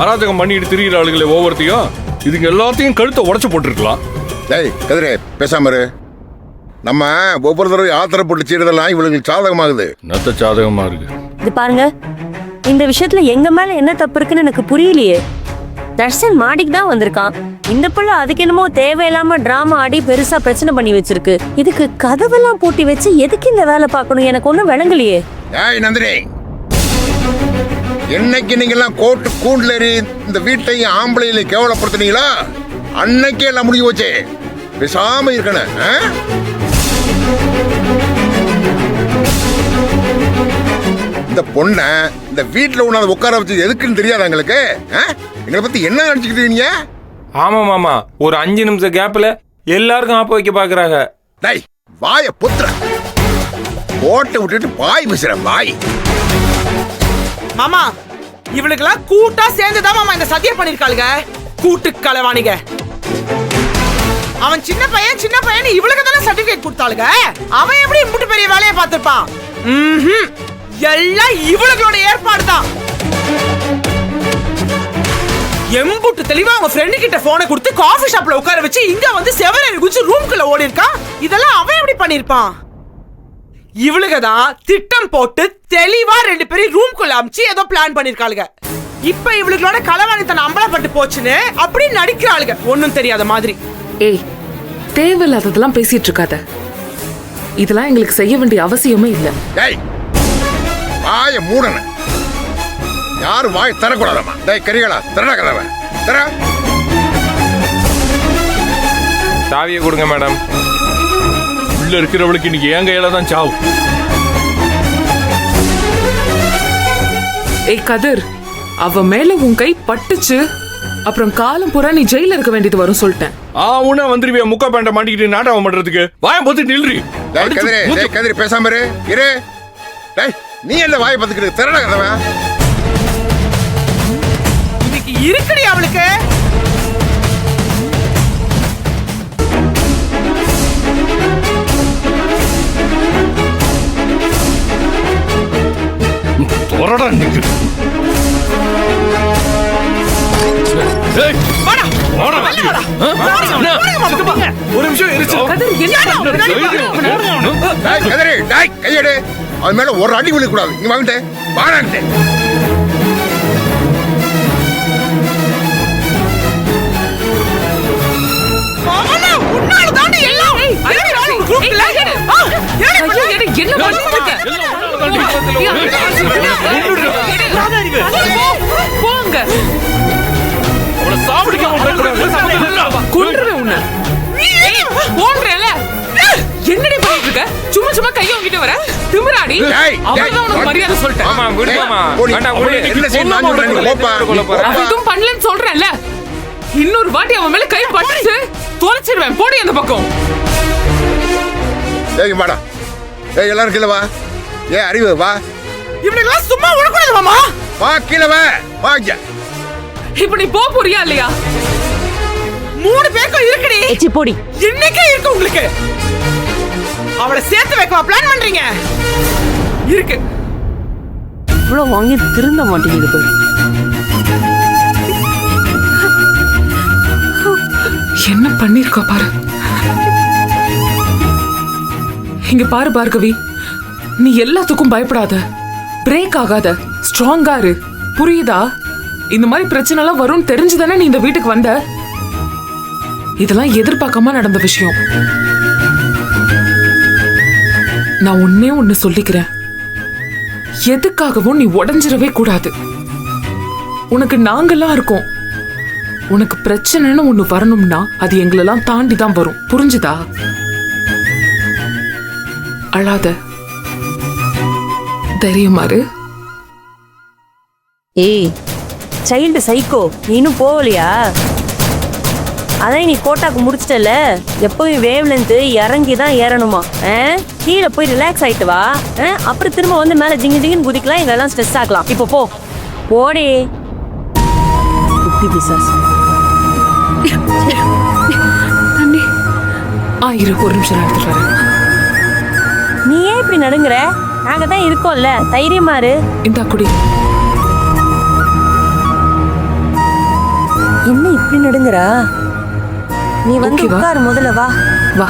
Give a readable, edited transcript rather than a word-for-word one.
அராஜகம் பண்ணிட்டு திரிகிற ஆளுகளை ஒவ்வொருத்தையும் இதுங்க எல்லாத்தையும் கழுத்தை உடச்சு போட்டுருக்கலாம். டேய் கதிரே பேசாம இரு. நம்ம ஒவ்வொரு தடவை ஆத்திரப்பட்டு செய்யறதெல்லாம் இவளுக்கு சாதகமாகுது. நத்த சாதகமா இருக்கு. இது பாருங்க, இந்த விஷயத்துல எங்க மேல என்ன தப்பு இருக்குன்னு எனக்கு புரியலையே. தர்ஷன் மாடிக்கு தான் வந்திருக்கான். இந்த பிள்ளை அதுக்கு என்னமோ தேவையில்லாம டிராமா ஆடி பெருசா பிரச்சனை பண்ணி வச்சிருக்கு. இதுக்கு கதவெல்லாம் பூட்டி வச்சு எதுக்கு இந்த வேலை பார்க்கணும் எனக்கு ஒன்றும் விளங்கலையே. ஏய் நந்தினி, என்னைக்கு நீங்க எல்லாம் கோட்டு கூண்டுல ஏறி இந்த வீட்டையும் ஆம்பளையில கேவலப்படுத்தினீங்களா அன்னைக்கே எல்லாம் முடிஞ்சு போச்சு. பேசாம இருக்கணும். இந்த பொண்ண இந்த வீட்டுல உன்னால உட்கார வச்சு எதுக்குன்னு தெரியாது எங்களுக்கு. எங்களை பத்தி என்ன நினைச்சுக்கிட்டீங்க? ஆமா மாமா, ஒரு 5 நிமிஷம் கேப்ல எல்லாருக்கும் ஆப்ப வைக்க பாக்குறாங்க. டேய் வாய புத்திர, கோட்டை விட்டுட்டு வாய் பேசுற வாய். மாமா, இவளுக்கெல்லாம் கூட்டா சேர்ந்துதான் மாமா இந்த சத்திய பண்ணிருக்காளுங்க. கூட்டு கலவாணிங்க. அவன் சின்ன பையன் இவளுக்கு தானே சர்டிபிகேட் கொடுத்தாளுங்க. அவன் எப்படி இம்புட்டு பெரிய வேலையை பார்த்திருப்பான்? எல்லாம் இவளுகளோட ஏற்பாடு தான். எம்புட்டு தெளிவா அவங்க ஃப்ரெண்டு கிட்ட போனை கொடுத்து காஃபி ஷாப்ல உட்கார வச்சு இங்க வந்து செவரேறி குச்சி ரூம்குள்ள ஓடி இருக்கான். இதெல்லாம் அவன் எப்படி பண்ணிருப்பான்? இவளுக தான் திட்டம் போட்டு தெளிவா 2 பேரும் ரூம்குள்ள அமிச்சு ஏதோ பிளான் பண்ணிருக்காளுங்க. இப்ப இவளுகளோட களவாணித்தனம் அம்பலப்பட்டு போச்சுன்னு அப்படி நடிக்கிறாளுங்க ஒன்னும் தெரியாத மாதிரி. ஏய், தேவையில்லாததெல்லாம் பேசிட்டு இருக்காத. இதெல்லாம் எங்களுக்கு செய்ய வேண்டிய அவசியமே இல்ல. டேய் வாய மூடன, யாரும் வாய் தரக்கூடாதம்மா. டேய் கரிகளா, திறனா கதவை திற. சாவியை கொடுங்க மேடம். உள்ள இருக்கிறவளுக்கு இன்னைக்கு என் கையில தான் சாவு. ஏய் கதிர், அவ மேல உன் கை பட்டுச்சு, அப்புறம் காலம் பூரா நீ ஜெயில இருக்க வேண்டியது வரும் சொல்லிட்டேன். உன்ன வந்துருவியா முக்கா பேண்ட மாட்டிக்கிட்டு நாடகம் பண்றதுக்கு? வாய பொத்து நில்றி. டேய் கதிரே பேசாம இரு. டேய் நீ என்ன வாய பத்துக்கிட்டு திறனா கதவை. இன்னைக்கு இருக்குடி அவளுக்கு. தொரடா நிக்கு. ஒரு நிமிஷம் இருச்சு. கதிரே டேய் கையெடு. அது மேல ஒரு அடி விழ கூடாது. நீ வாங்கிட்டே வாடான்ட்டே. என்னடி பண்ணிட்டு இருக்க? சும்மா சும்மா கைய வாங்கிட்டு வர திமிராடி. அவதான் உனக்கு மரியாதை சொல்லிட்டேன். ஆமா விடுமா. அதுவும் பண்ணலன்னு சொல்றேன்ல. இன்னொரு வாட்டி அவன் மேல கை பட்டு தொலைச்சிருவேன். போடி அந்த பக்கம். ஏய் வாடா. ஏய் எல்லாரும் கீழ வா. ஏய் அறிவு வா. இவனுக்கு சும்மா விடக்கூடாது மாமா. வா கீழ வா. வாங்க. இப்ப நீ போறியா இல்லையா? 3 பேருக்கும் இருக்குடி. எச்சி போடி. இன்னைக்கே இருக்கு உங்களுக்கு. அவளை சேர்த்து வைக்க பிளான் பண்றீங்க. இருக்கு. இவ்வளவு வாங்கி திருந்த மாட்டேங்குது பாரு. என்ன பண்ணிருக்கா பாரு. இங்க பாரு பார்கவி, நீ எல்லாத்துக்கும் பயப்படாத, பிரேக் ஆகாத, ஸ்ட்ராங்கா இரு. புரியுதா? இந்த மாதிரி பிரச்சனை எல்லாம் வரும் தெரிஞ்சுதானே நீ இந்த வீட்டுக்கு வந்த. இதெல்லாம் எதிர்பார்க்காம நடந்த விஷயம். நான் ஒண்ணு சொல்லிக்கிறேன், எதுக்காகவும் நீ உடைஞ்சிடவே கூடாது. உனக்கு நாங்கெல்லாம் இருக்கோம். உனக்கு பிரச்சனைன்னு ஒண்ணு வரணும்னா அது எங்களெல்லாம் தாண்டி தான் வரும். புரிஞ்சுதா? அழாத, தைரியமாரு. ஏய் சைல்டு சைக்கோ, நீ இன்னும் போகலையா? அதான் நீ கோட்டாக்கு முடிச்சிட்டல. எப்பவும் வேவ் லென்த் இறங்கி தான் ஏறணுமா? கீழே போய் ரிலாக்ஸ் ஆயிட்டு வா. அப்புறம் திரும்ப வந்து மேல ஜிங்கு ஜிங்குன்னு குதிக்கலாம். இதெல்லாம் ஸ்ட்ரெஸ் ஆகலாம். இப்போ போ போடி குட்டி பிசாஸ். தண்ணி இரு, ஒரு நிமிஷம் எடுத்துட்டு வரேன். நீ ஏன் இப்படி நடுங்குற? நாங்க தான் இருக்கோம்ல, தைரியமா இரு. இந்தா குடி. இப்படி நடுங்குறா? நீ வந்து Okay வா? உட்காரு முதல்ல வா. வா